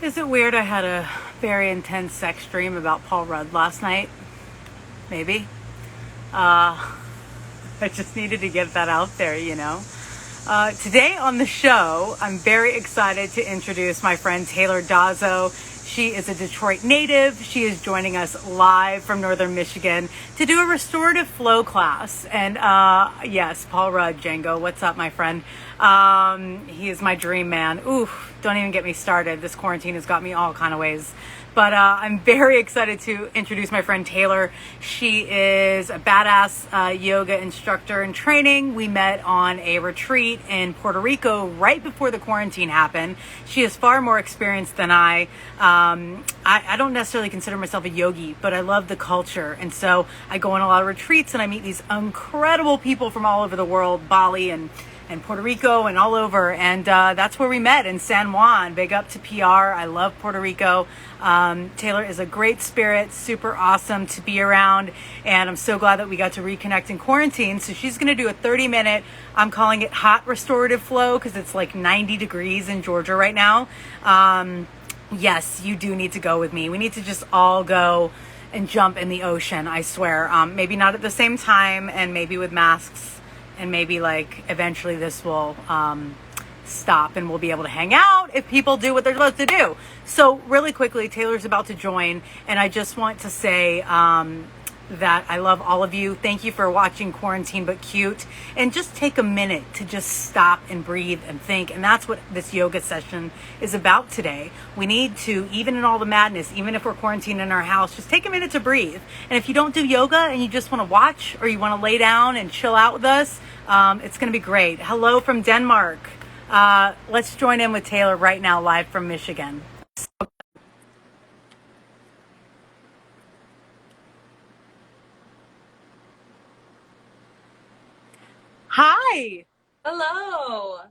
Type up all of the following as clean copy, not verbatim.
Is it weird I had a very intense sex dream about Paul Rudd last night? Maybe. I just needed to get that out there. Today on the show, I'm very excited to introduce my friend Taylor Dazzo. She is a Detroit native. She is joining us live from Northern Michigan to do a restorative flow class. And yes, Paul Rudd, Django, what's up, my friend? He is my dream man. Oof, don't even get me started. This quarantine has got me all kind of ways. But I'm very excited to introduce my friend Taylor. She is a badass yoga instructor in training. We met on a retreat in Puerto Rico right before the quarantine happened. She is far more experienced than I. I don't necessarily consider myself a yogi, but I love the culture. And so I go on a lot of retreats and I meet these incredible people from all over the world, Bali and Puerto Rico and all over. And that's where we met in San Juan. Big up to PR. I love Puerto Rico. Taylor is a great spirit, super awesome to be around. And I'm so glad that we got to reconnect in quarantine. So she's going to do a 30-minute, I'm calling it hot restorative flow because it's like 90 degrees in Georgia right now. Yes, you do need to go with me. We need to just all go and jump in the ocean, I swear. Maybe not at the same time and maybe with masks. And maybe like eventually this will stop and we'll be able to hang out if people do what they're supposed to do. So really quickly, Taylor's about to join. And I just want to say that I love all of you. Thank you for watching Quarantine But Cute. And just take a minute to just stop and breathe and think. And that's what this yoga session is about today. We need to, even in all the madness, even if we're quarantined in our house, just take a minute to breathe. And if you don't do yoga and you just want to watch or you want to lay down and chill out with us, it's going to be great. Hello from Denmark. Let's join in with Taylor right now, live from Michigan. Hi. Hello.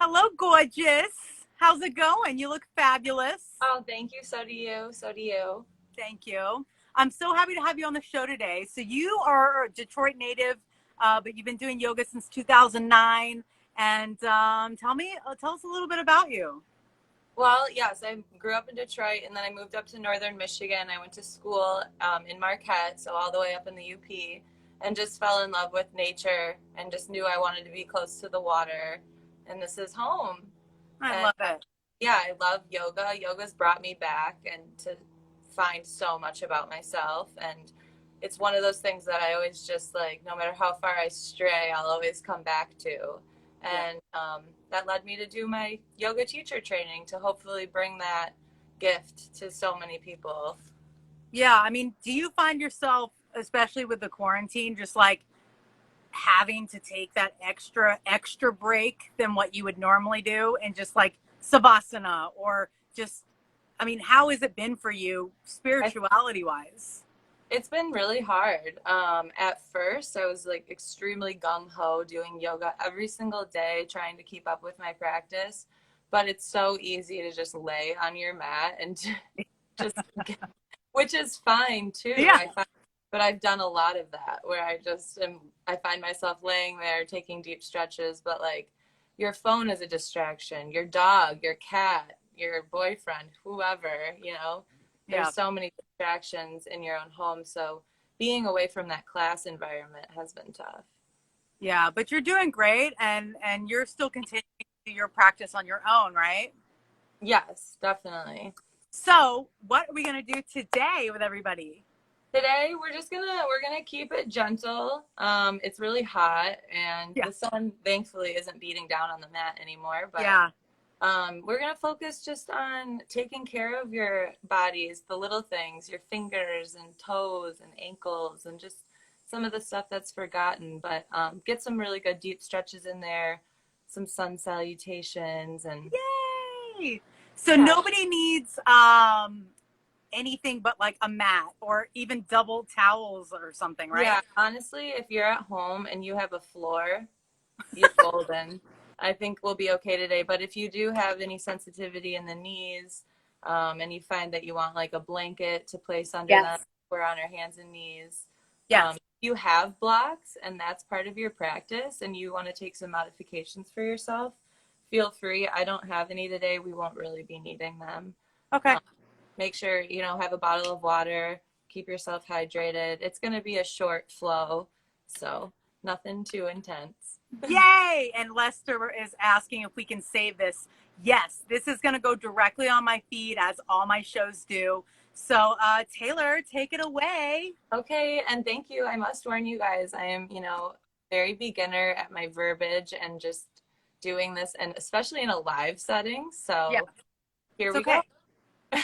Hello, gorgeous. How's it going? You look fabulous. Oh, thank you. So do you. So do you. Thank you. I'm so happy to have you on the show today. So you are a Detroit native, but you've been doing yoga since 2009. And tell us a little bit about you. Well, yes, I grew up in Detroit and then I moved up to Northern Michigan. I went to school in Marquette, so all the way up in the UP, and just fell in love with nature and just knew I wanted to be close to the water. And this is home. I And love it. yeah, I love yoga. Yoga's brought me back and to find so much about myself. And it's one of those things that I always just like, no matter how far I stray, I'll always come back to. Yeah. And that led me to do my yoga teacher training to hopefully bring that gift to so many people. Yeah. I mean, do you find yourself, especially with the quarantine, just like having to take that extra break than what you would normally do and just like savasana or just, I mean, how has it been for you I, spirituality wise? it's been really hard. At first, I was like extremely gung ho doing yoga every single day, trying to keep up with my practice. But it's so easy to just lay on your mat and just, which is fine too. Yeah. I find, but I've done a lot of that where I find myself laying there taking deep stretches, but like your phone is a distraction, your dog, your cat, your boyfriend, whoever, Yeah. there's so many distractions in your own home. So being away from that class environment has been tough. Yeah, but you're doing great and you're still continuing to do your practice on your own, right? Yes, definitely. So, what are we going to do today with everybody? Today we're gonna keep it gentle. It's really hot and Yeah. the sun thankfully isn't beating down on the mat anymore, but Yeah. we're going to focus just on taking care of your bodies, the little things, your fingers and toes and ankles, and just some of the stuff that's forgotten. But get some really good deep stretches in there, some sun salutations, and Yay! So yeah. nobody needs anything but like a mat or even double towels or something, Yeah, right? honestly, if you're at home and you have a floor, you're golden. I think we'll be okay today. But if you do have any sensitivity in the knees, and you find that you want like a blanket to place under them, Yes. we're on our hands and knees. Yes. If you have blocks and that's part of your practice and you want to take some modifications for yourself, feel free. I don't have any today. We won't really be needing them. Okay. Make sure, have a bottle of water, keep yourself hydrated. It's going to be a short flow, so nothing too intense. Yay! And Lester is asking if we can save this. Yes, this is going to go directly on my feed as all my shows do. So, Taylor, take it away. Okay, and thank you. I must warn you guys, I am, very beginner at my verbiage and just doing this, and especially in a live setting. Yeah, So here it's we go. okay.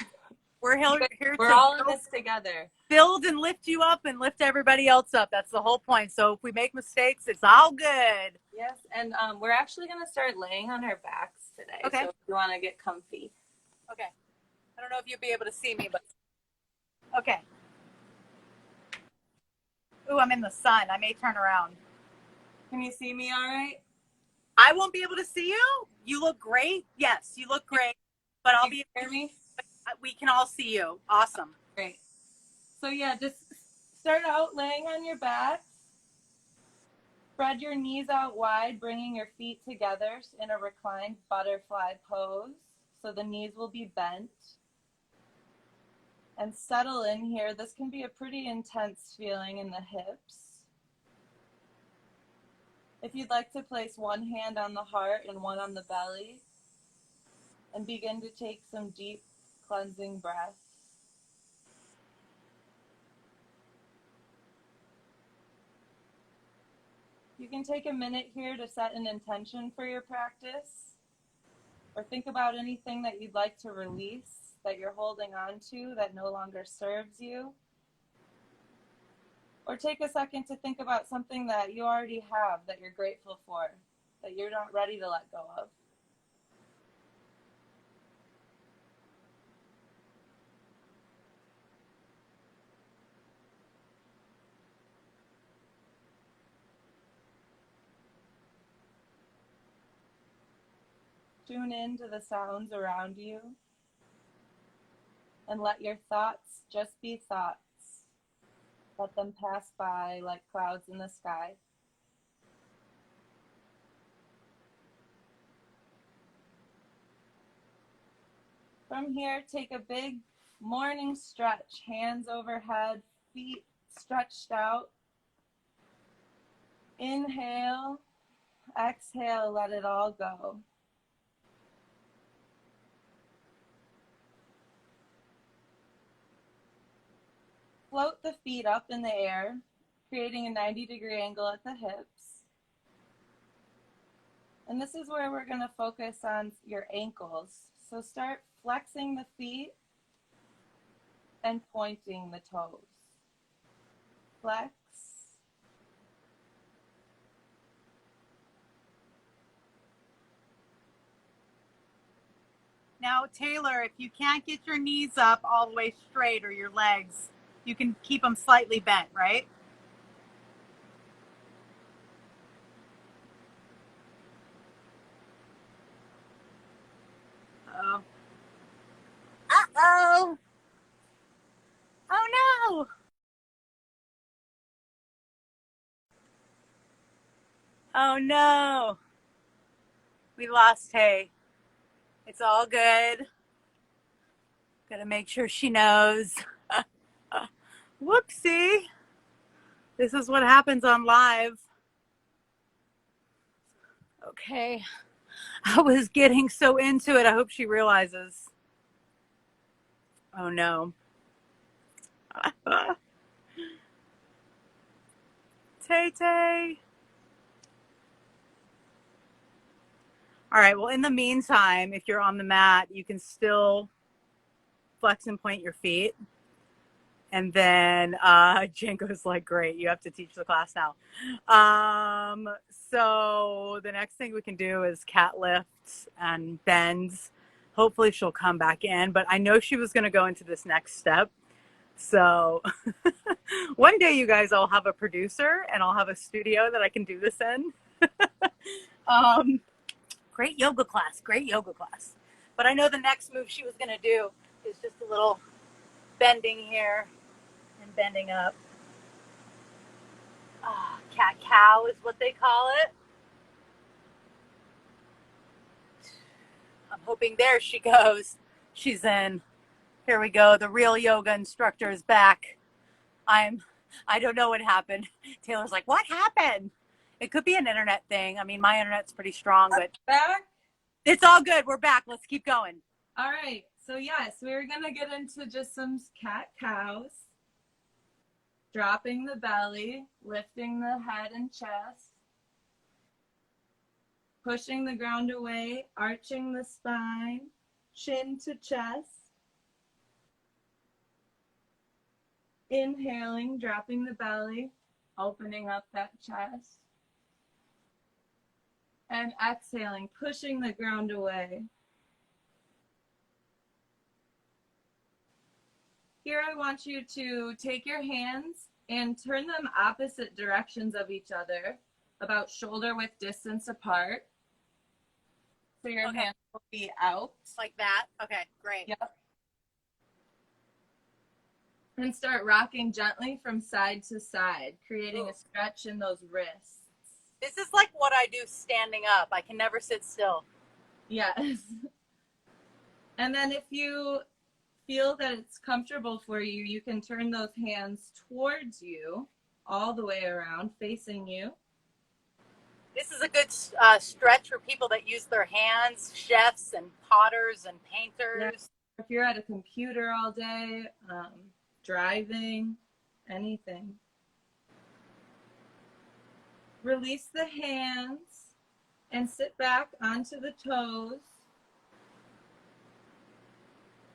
We're here We're to all in this together. build and lift you up and lift everybody else up. That's the whole point. So if we make mistakes, it's all good. Yes, and we're actually going to start laying on our backs today. Okay. So if you want to get comfy. Okay. I don't know if you'll be able to see me, but okay. Ooh, I'm in the sun. I may turn around. Can you see me all right? I won't be able to see you. You look great. Yes, you look great. But I'll be. Hear me? We can all see you. Awesome. Great. So yeah, just start out laying on your back. Spread your knees out wide, bringing your feet together in a reclined butterfly pose. So the knees will be bent. And settle in here. This can be a pretty intense feeling in the hips. If you'd like to place one hand on the heart and one on the belly, and begin to take some deep cleansing breaths. You can take a minute here to set an intention for your practice, or think about anything that you'd like to release, that you're holding on to, that no longer serves you. Or take a second to think about something that you already have that you're grateful for, that you're not ready to let go of. Tune in to the sounds around you and let your thoughts just be thoughts. Let them pass by like clouds in the sky. From here, take a big morning stretch, hands overhead, feet stretched out. Inhale, exhale, let it all go. Float the feet up in the air, creating a 90-degree angle at the hips. And this is where we're going to focus on your ankles. So start flexing the feet and pointing the toes. Flex. Now, Taylor, if you can't get your knees up all the way straight or your legs, you can keep them slightly bent, right? Uh-oh. Uh-oh. Oh, no. Oh, no. We lost Tay. It's all good. Gotta make sure she knows. Whoopsie. This is what happens on live. Okay. I was getting so into it. I hope she realizes. Oh, no. Tay Tay. All right. Well, in the meantime, if you're on the mat, you can still flex and point your feet. And then Janko's like, great, you have to teach the class now. So the next thing we can do is cat lifts and bends. Hopefully she'll come back in, but I know she was going to go into this next step. So one day, you guys, I'll have a producer and I'll have a studio that I can do this in. Great yoga class, great yoga class. But I know the next move she was going to do is just a little bending here and bending up. Cat cow is what they call it. I'm hoping there she goes. She's in. Here we go. The real yoga instructor is back. I don't know what happened. Taylor's like, what happened? It could be an internet thing. I mean, my internet's pretty strong, but Back? it's all good. We're back. Let's keep going. All right. So yes, we're going to get into just some cat-cows. Dropping the belly, lifting the head and chest. Pushing the ground away, arching the spine, chin to chest. Inhaling, dropping the belly, opening up that chest. And exhaling, pushing the ground away. Here I want you to take your hands and turn them opposite directions of each other, about shoulder width distance apart. So your hands will be out. Like that? Okay, great. Yep. And start rocking gently from side to side, creating a stretch in those wrists. This is like what I do standing up. I can never sit still. Yes. And then if you feel that it's comfortable for you, you can turn those hands towards you, all the way around, facing you. This is a good stretch for people that use their hands, chefs and potters and painters. If you're at a computer all day, driving, anything. Release the hands and sit back onto the toes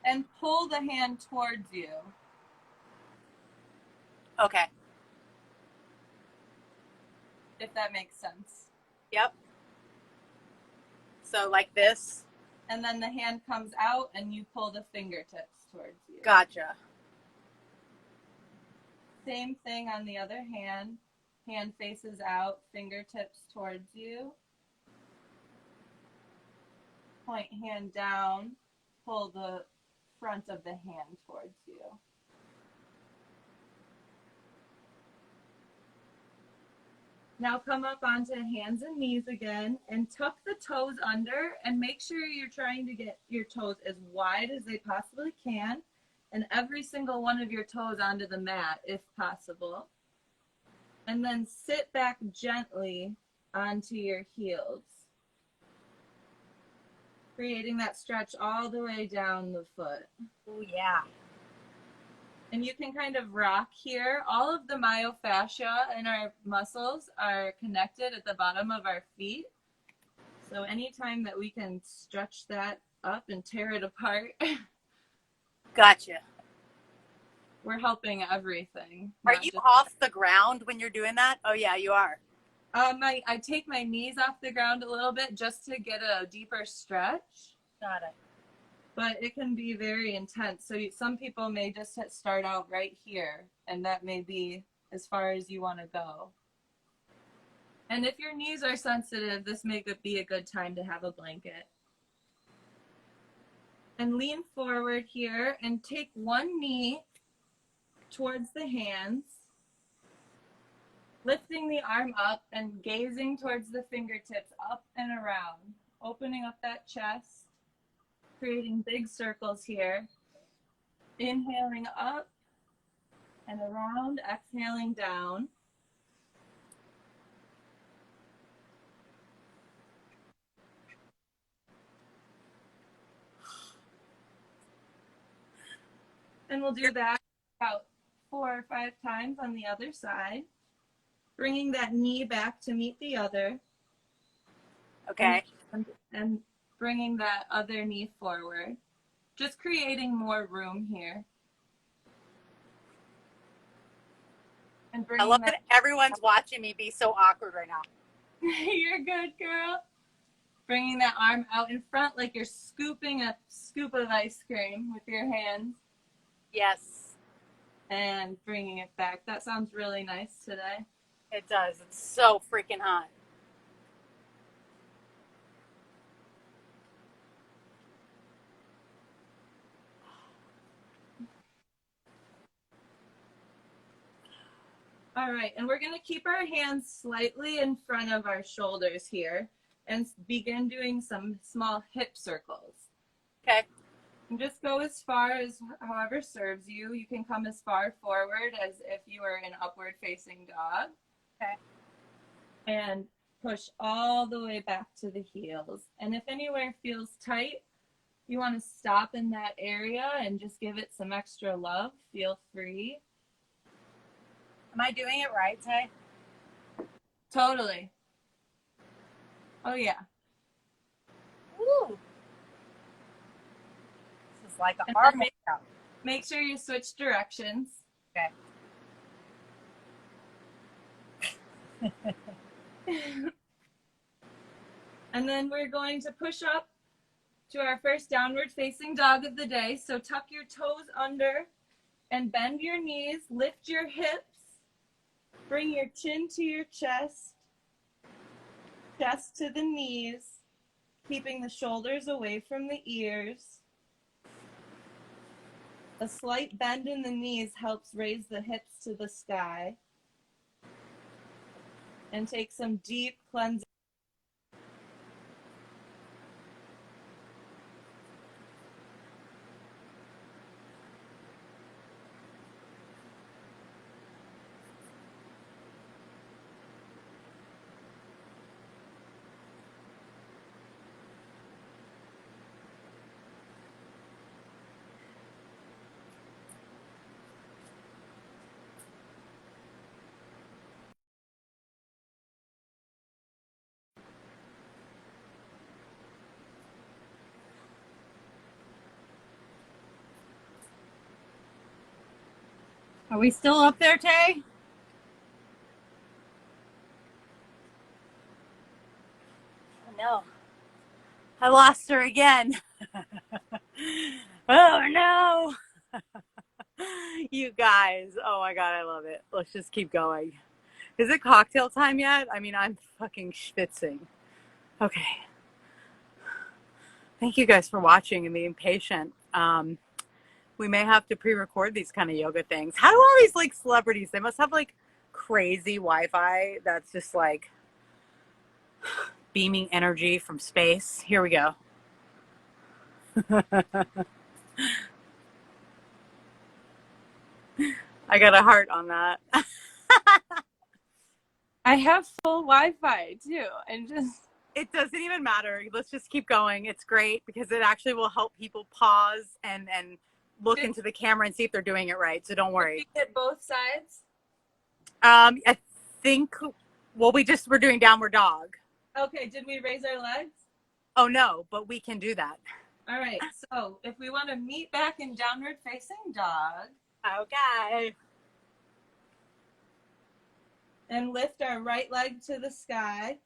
and pull the hand towards you. Okay. If that makes sense. Yep. So like this. And then the hand comes out and you pull the fingertips towards you. Gotcha. Same thing on the other hand. Hand faces out, fingertips towards you. Point hand down, pull the front of the hand towards you. Now come up onto hands and knees again and tuck the toes under and make sure you're trying to get your toes as wide as they possibly can and every single one of your toes onto the mat if possible. And then sit back gently onto your heels, creating that stretch all the way down the foot. Oh, yeah. And you can kind of rock here. All of the myofascia in our muscles are connected at the bottom of our feet. So anytime that we can stretch that up and tear it apart, Gotcha. we're helping everything. Are you off the ground when you're doing that? Oh, yeah, you are. I take my knees off the ground a little bit just to get a deeper stretch. Got it. But it can be very intense. So some people may just start out right here, and that may be as far as you want to go. And if your knees are sensitive, this may be a good time to have a blanket. And lean forward here and take one knee towards the hands, lifting the arm up and gazing towards the fingertips up and around, opening up that chest, creating big circles here. Inhaling up and around, exhaling down. And we'll do that about 4 or 5 times on the other side. Bringing that knee back to meet the other. Okay. And bringing that other knee forward. Just creating more room here. And I love that everyone's watching me be so awkward right now. You're good, girl. Bringing that arm out in front like you're scooping a scoop of ice cream with your hands. Yes. And bringing it back. That sounds really nice today. It does. It's so freaking hot. All right, and we're going to keep our hands slightly in front of our shoulders here and begin doing some small hip circles. Okay. And just go as far as however serves you. You can come as far forward as if you were an upward facing dog. Okay. And push all the way back to the heels. And if anywhere feels tight, you want to stop in that area and just give it some extra love. Feel free. Am I doing it right, Tay? Totally. Oh, yeah. Woo. This is like an arm workout. Make sure you switch directions. Okay. And then we're going to push up to our first downward facing dog of the day. So tuck your toes under and bend your knees, lift your hips, bring your chin to your chest, chest to the knees, keeping the shoulders away from the ears. A slight bend in the knees helps raise the hips to the sky. And take some deep cleansing. Are we still up there, Tay? No. I lost her again. Oh no. You guys. Oh my God, I love it. Let's just keep going. Is it cocktail time yet? I mean, I'm fucking schwitzing. Okay. Thank you guys for watching and being patient. We may have to pre-record these kind of yoga things. How do all these like celebrities, they must have like crazy Wi-Fi that's just like beaming energy from space. Here we go. I got a heart on that. I have full Wi-Fi too, and just it doesn't even matter. Let's just keep going. It's great because it actually will help people pause and look into the camera and see if they're doing it right. So don't worry. Did we get both sides? I think, well, we're doing downward dog. Okay, did we raise our legs? Oh no, but we can do that. All right, so if we want to meet back in downward facing dog. Okay. And lift our right leg to the sky.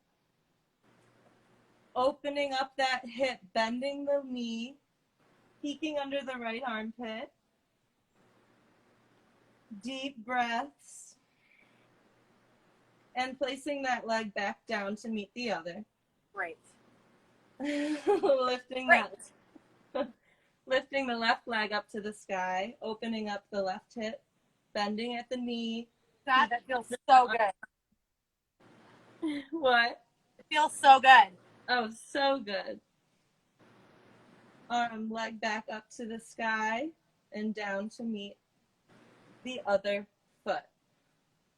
Opening up that hip, bending the knee, peeking under the right armpit. Deep breaths. And placing that leg back down to meet the other. Great. Lifting the left leg up to the sky, opening up the left hip, bending at the knee. That feels so good. What? It feels so good. Oh, so good. Leg back up to the sky and down to meet the other foot.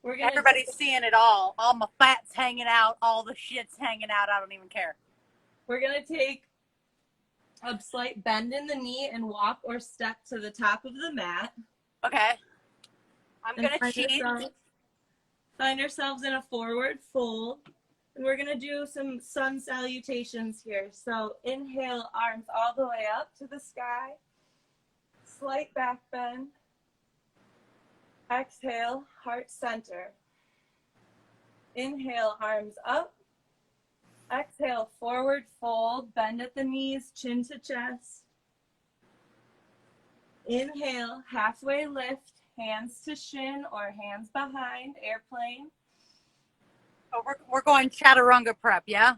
Everybody's seeing it all. All my fat's hanging out. All the shit's hanging out. I don't even care. We're going to take a slight bend in the knee and walk or step to the top of the mat. Okay. I'm going to cheat. Find ourselves in a forward fold. And we're going to do some sun salutations here. So inhale, arms all the way up to the sky. Slight back bend. Exhale, heart center. Inhale, arms up. Exhale, forward fold. Bend at the knees, chin to chest. Inhale, halfway lift. Hands to shin or hands behind, airplane. Oh, we're going chaturanga prep, yeah?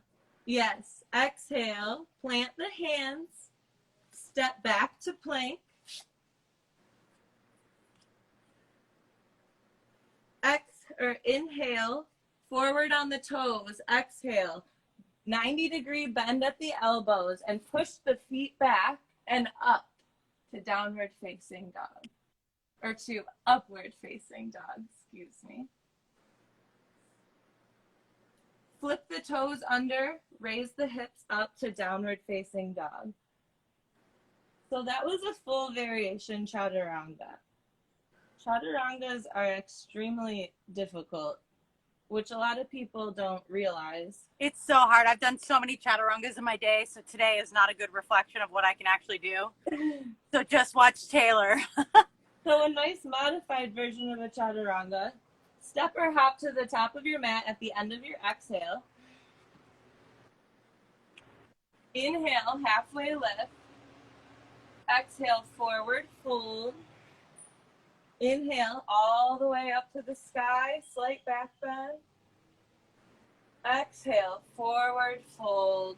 Yes. Exhale, plant the hands, step back to plank. Inhale, forward on the toes. Exhale, 90-degree bend at the elbows and push the feet back and up. to downward facing dog, or to upward facing dog, excuse me. Flip the toes under, raise the hips up to downward facing dog. So that was a full variation chaturanga. Chaturangas are extremely difficult, which a lot of people don't realize. It's so hard. I've done so many chaturangas in my day, so today is not a good reflection of what I can actually do. So just watch Taylor. So a nice modified version of a chaturanga. Step or hop to the top of your mat at the end of your exhale. Inhale, halfway lift. Exhale, forward fold. Inhale, all the way up to the sky, slight back bend. Exhale, forward fold.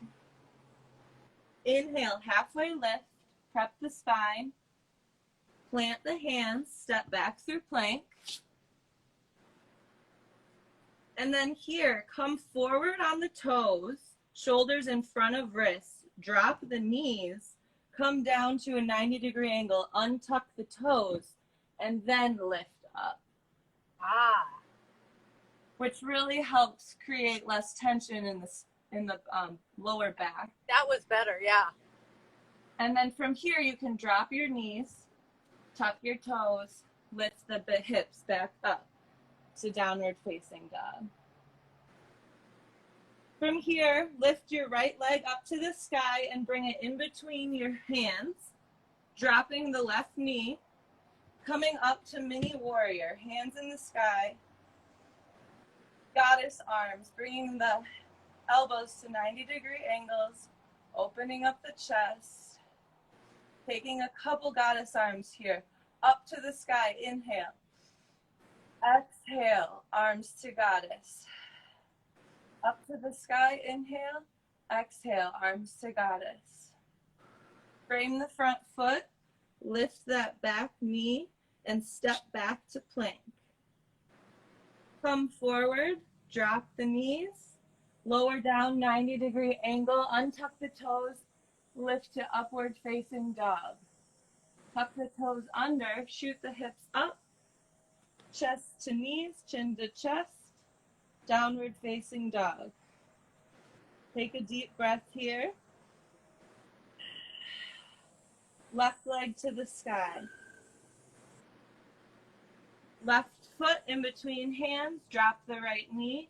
Inhale, halfway lift, prep the spine. Plant the hands, step back through plank. And then here, come forward on the toes, shoulders in front of wrists. Drop the knees, come down to a 90-degree angle, untuck the toes, and then lift up. Which really helps create less tension in the lower back. That was better, yeah. And then from here, you can drop your knees, tuck your toes, lift the hips back up to downward facing dog. From here, lift your right leg up to the sky and bring it in between your hands, dropping the left knee, coming up to mini warrior, hands in the sky, goddess arms, bringing the elbows to 90-degree angles, opening up the chest, taking a couple goddess arms here, up to the sky, inhale, exhale, arms to goddess, up to the sky, inhale, exhale, arms to goddess. Frame the front foot, lift that back knee, and step back to plank. Come forward, drop the knees, lower down 90-degree angle, untuck the toes, lift to upward facing dog. Tuck the toes under, shoot the hips up, chest to knees, chin to chest, downward facing dog. Take a deep breath here. Left leg to the sky. Left foot in between hands, drop the right knee,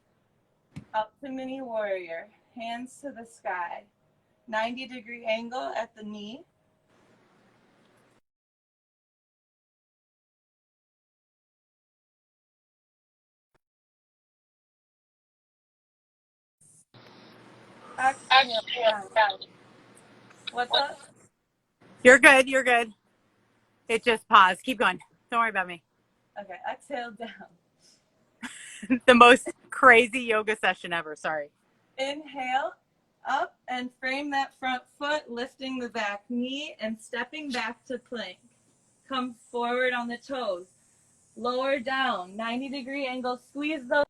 up to mini warrior, hands to the sky. 90-degree angle at the knee. Exhale down. What's up? You're good, you're good. It just paused. Keep going. Don't worry about me. Okay, exhale down. The most crazy yoga session ever, sorry. Inhale, up and frame that front foot, lifting the back knee and stepping back to plank. Come forward on the toes. Lower down, 90-degree angle, squeeze those.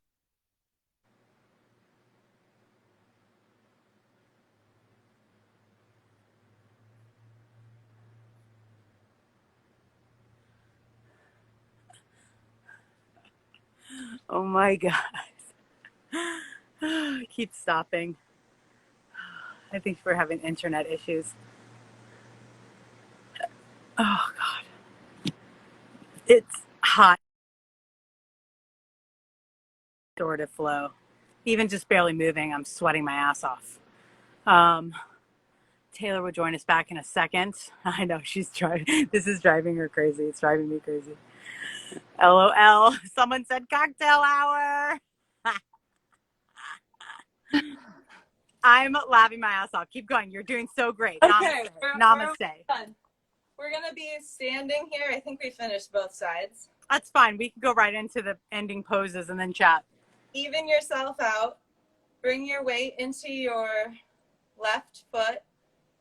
Oh my God. Keep stopping. I think we're having internet issues. Oh God. It's hot. Restorative flow. Even just barely moving, I'm sweating my ass off. Taylor will join us back in a second. I know she's driving. This is driving her crazy. It's driving me crazy. LOL. Someone said cocktail hour. I'm laughing my ass off. Keep going. You're doing so great. Okay, Namaste. We're going to be standing here. I think we finished both sides. That's fine. We can go right into the ending poses and then chat. Even yourself out. Bring your weight into your left foot,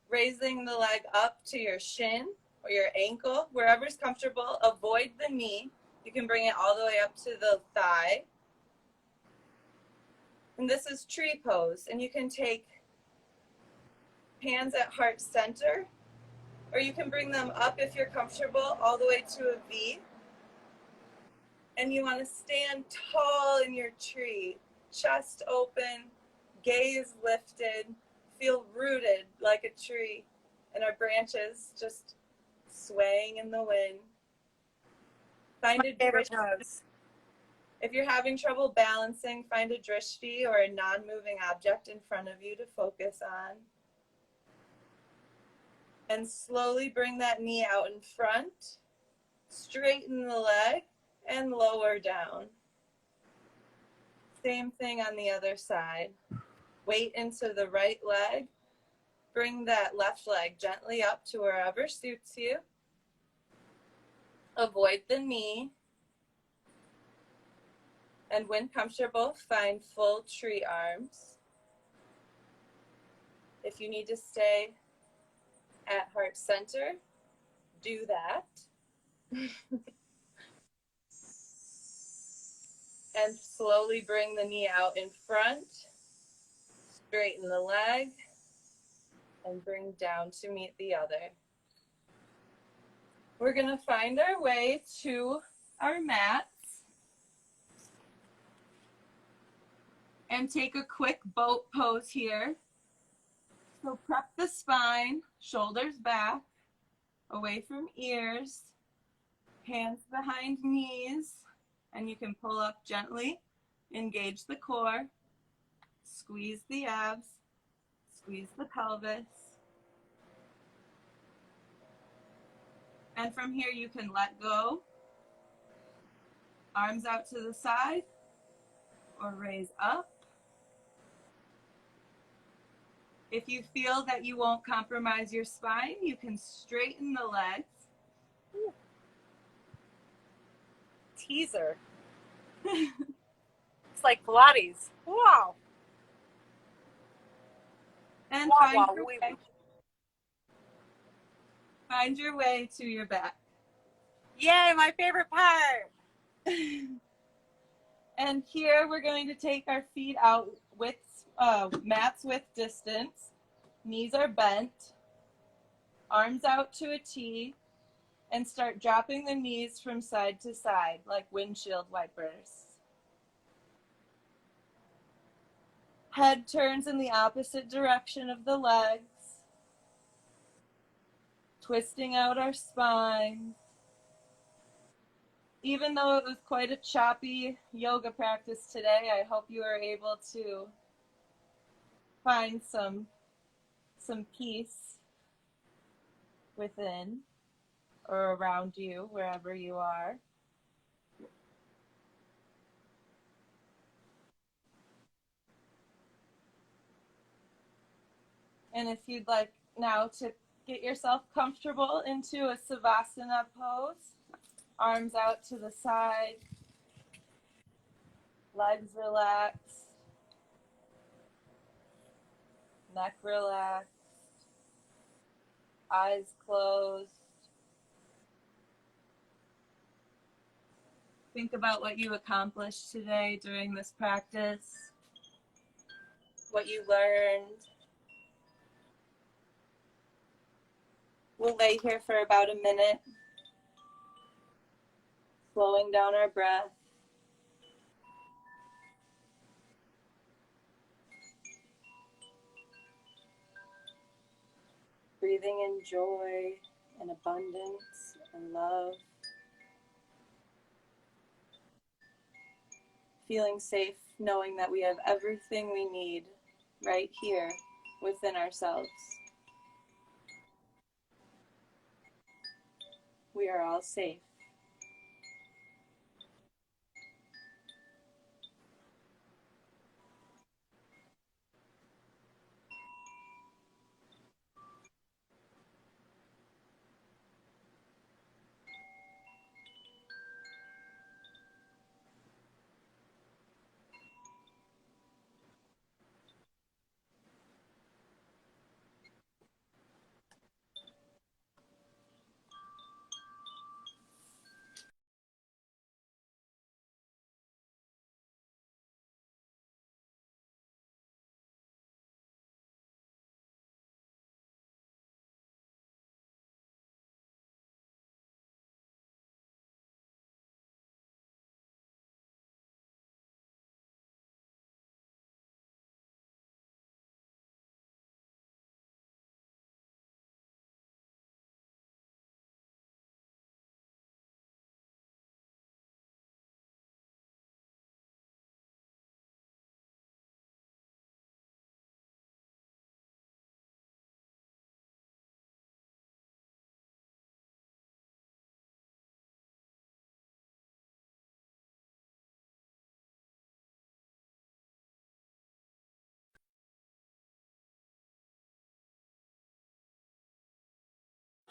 raising the leg up to your shin or your ankle, wherever's comfortable. Avoid the knee. You can bring it all the way up to the thigh. And this is tree pose. And you can take hands at heart center Or you can bring them up if you're comfortable, all the way to a V. And you want to stand tall in your tree, chest open, gaze lifted, feel rooted like a tree, and our branches just swaying in the wind. Find a Favorite drishti. pose. If you're having trouble balancing, find a drishti or a non-moving object in front of you to focus on. And slowly bring that knee out in front, straighten the leg, and lower down. Same thing on the other side. Weight into the right leg. Bring that left leg gently up to wherever suits you. Avoid the knee. And when comfortable, find full tree arms. If you need to stay at heart center, do that. And slowly bring the knee out in front. Straighten the leg. And bring down to meet the other. We're going to find our way to our mats. And take a quick boat pose here. So prep the spine, shoulders back, away from ears, hands behind knees, and you can pull up gently, engage the core, squeeze the abs, squeeze the pelvis. And from here you can let go, arms out to the side, or raise up. If you feel that you won't compromise your spine, you can straighten the legs. Teaser. It's like Pilates. Wow. And Wow, find your way to your back. Yay, my favorite part. And here we're going to take our feet out with mats width distance. Knees are bent, arms out to a T, and start dropping the knees from side to side like windshield wipers. Head turns in the opposite direction of the legs, twisting out our spine. Even though it was quite a choppy yoga practice today, I hope you were able to find some peace within or around you, wherever you are. And if you'd like now to get yourself comfortable into a Savasana pose, arms out to the side, legs relaxed, neck relaxed, eyes closed. Think about what you accomplished today during this practice, what you learned. We'll lay here for about a minute, slowing down our breath. Breathing in joy and abundance and love. Feeling safe, knowing that we have everything we need right here within ourselves. We are all safe.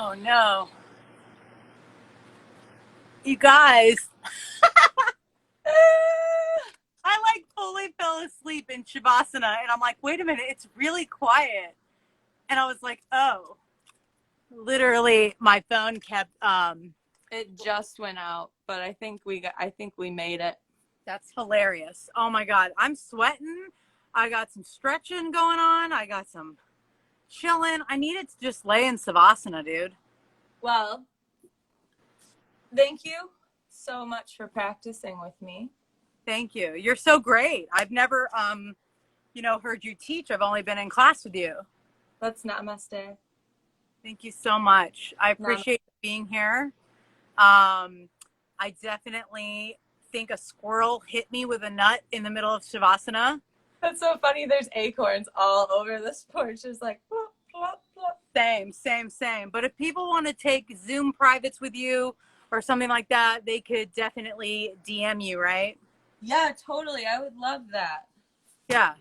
Oh no. You guys, I like fully fell asleep in Shavasana and I'm like, wait a minute, it's really quiet. And I was like, oh, literally my phone kept It just went out, but I think we made it. that's hilarious. Oh my God. I'm sweating. I got some stretching going on. I got some chilling. I needed to just lay in Savasana, dude. Well, thank you so much for practicing with me. Thank you. You're so great. I've never, heard you teach. I've only been in class with you. Let's namaste. Thank you so much. I Nam- appreciate you being here. I definitely think a squirrel hit me with a nut in the middle of Shavasana. That's so funny. There's acorns all over this porch. It's like, plop, plop, plop. Same. But if people want to take Zoom privates with you or something like that, they could definitely DM you, right? Yeah, totally. I would love that. Yeah.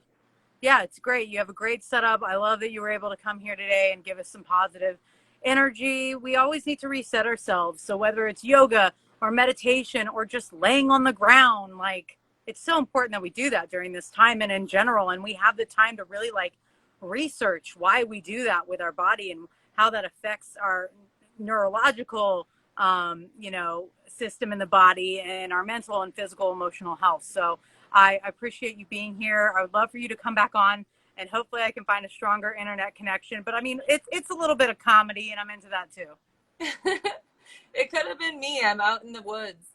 Yeah, it's great. You have a great setup. I love that you were able to come here today and give us some positive energy. We always need to reset ourselves. So whether it's yoga or meditation or just laying on the ground, like it's so important that we do that during this time and in general. And we have the time to really like research why we do that with our body and how that affects our neurological, system in the body and our mental and physical, emotional health. So I appreciate you being here. I would love for you to come back on and hopefully I can find a stronger internet connection. But I mean, it's a little bit of comedy and I'm into that too. It could have been me. I'm out in the woods.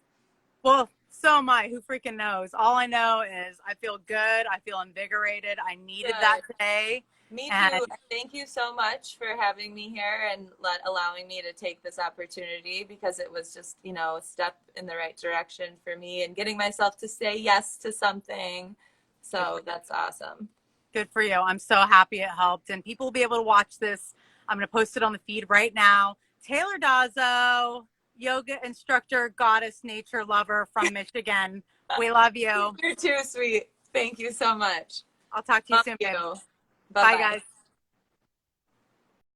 Well, so am I. Who freaking knows? All I know is I feel good. I feel invigorated. I needed that Good. today. Me And too. Thank you so much for having me here and allowing me to take this opportunity because it was just, a step in the right direction for me and getting myself to say yes to something. So that's awesome. good for you. I'm so happy it helped. And people will be able to watch this. I'm going to post it on the feed right now. Taylor Dazzo, yoga instructor, goddess, nature lover from Michigan. We love you. You're too sweet. Thank you so much. I'll talk to you Love soon, babe. you. Bye, Bye-bye. guys.